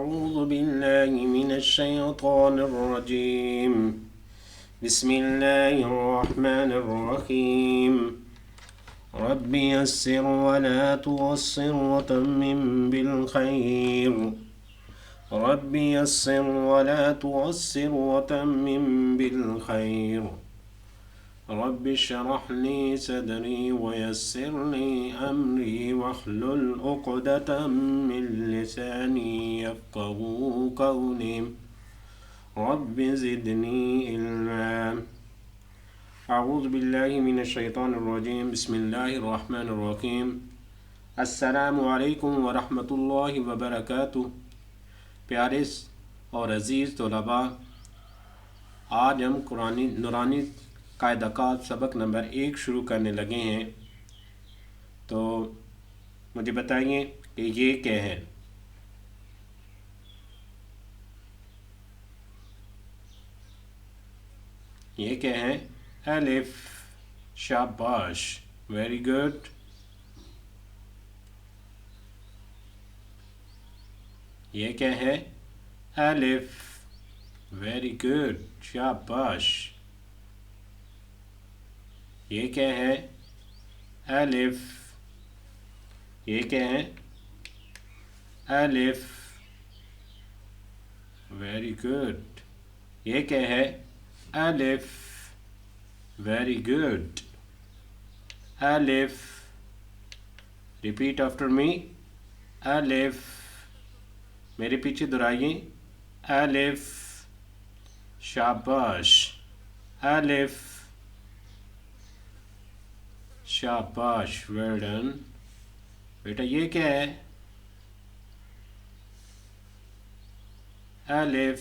أعوذ بالله من الشيطان الرجيم بسم الله الرحمن الرحيم رب يسر ولا تعسر وتمم بالخير رب يسر ولا تعسر وتمم بالخير رب اشرح لي صدري ويسر لي أمري واحلل عقدة من لساني يفقهوا قولي رب زدني علما اعوذ باللہ من الشیطان الرجیم بسم اللہ الرحمن الرحیم السلام علیکم ورحمۃ اللہ وبرکاتہ۔ پیارے اور عزیز طلباء، آج ہم قرآن نورانی قاعدہ کار سبق نمبر 1 شروع کرنے لگے ہیں، تو مجھے بتائیے کہ یہ کیا ہے؟ یہ کیا ہے؟ الف، شاباش، ویری گڈ۔ یہ کیا ہے؟ الف، ویری گڈ، شاباش۔ یہ کیا ہے؟ الف، یہ کیا ہے؟ الف، ویری گڈ۔ یہ کیا ہے؟ الف، ویری گڈ۔ الف، ریپیٹ آفٹر می، الف، میرے پیچھے دہرائیے، الف، شاباش، الف، شاباش، ویل ڈن۔ بیٹا یہ کیا ہے؟ الف،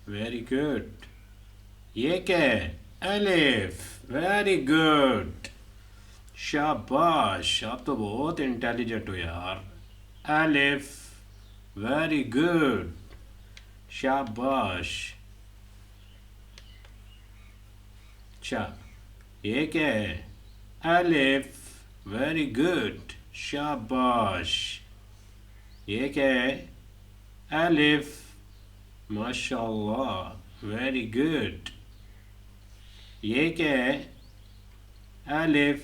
ویری گڈ۔ یہ کیا ہے؟ الف، ویری گڈ، شاباش، آپ تو بہت انٹیلیجنٹ ہو یار۔ الف، ویری گڈ، شاباش۔ اچھا، یہ کیا ہے؟ الف، ویری گڈ، شاباش۔ یہ کیا ہے؟ الف، ماشاء اللہ، ویری گڈ۔ یہ کیا ہے؟ الف،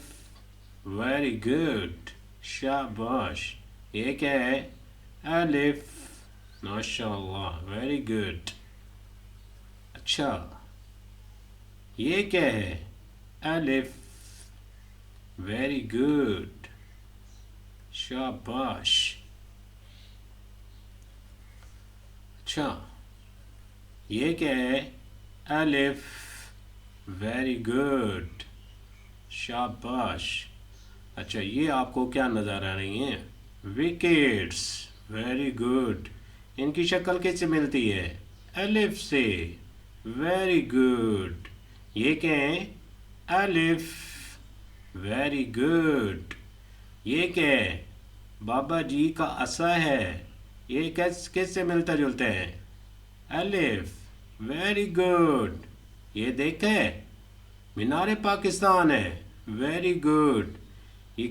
ویری گڈ، شاباش۔ یہ کیا ہے؟ الف، ماشاء اللہ، ویری گڈ۔ اچھا، یہ کیا ہے؟ الف، ویری گڈ، شاباش۔ اچھا، یہ کیا ہے؟ الف، ویری گڈ، شاباش۔ اچھا، یہ آپ کو کیا نظر آ رہی ہیں؟ Wickets, very good. ان کی شکل کس سے ملتی ہے؟ الف سے، ویری گڈ۔ یہ کیا ہے؟ الف، ویری گڈ۔ یہ کیا ہے؟ بابا جی کا عصا ہے، یہ کس سے ملتا جلتا ہے؟ الف، ویری گڈ۔ یہ دیکھیں، مینار پاکستان ہے، ویری گڈ۔ یہ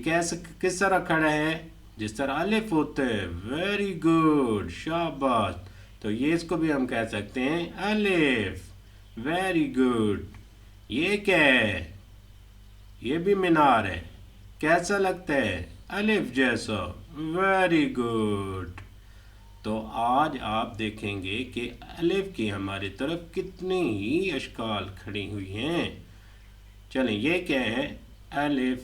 کس طرح کھڑا ہے؟ جس طرح الف ہوتا ہے، ویری گڈ، شاباش۔ تو یہ اس کو بھی ہم کہہ سکتے ہیں الف، ویری گڈ۔ یہ کیا ہے؟ یہ بھی مینار ہے، کیسا لگتا ہے؟ الف جیسا، ویری گڈ۔ تو آج آپ دیکھیں گے کہ الف کی ہماری طرف کتنی ہی اشکال کھڑی ہوئی ہیں۔ چلیں، یہ کیا ہے؟ الف،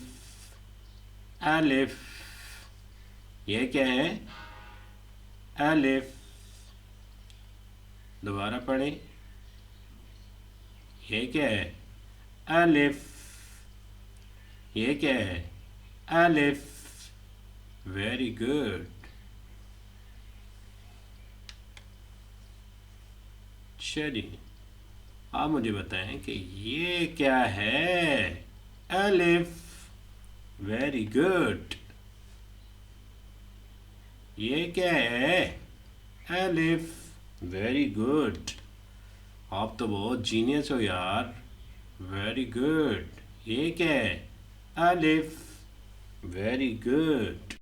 الف، یہ کیا ہے؟ الف، دوبارہ پڑھیں، یہ کیا ہے؟ الف، یہ کیا ہے؟ الف، ویری گڈ۔ چلیے، آپ مجھے بتائیں کہ یہ کیا ہے؟ الف، ویری گڈ۔ یہ کیا ہے؟ الف، ویری گڈ۔ آپ تو بہت جینیس ہو یار، ویری گڈ۔ یہ کیا ہے؟ الف، ویری گڈ۔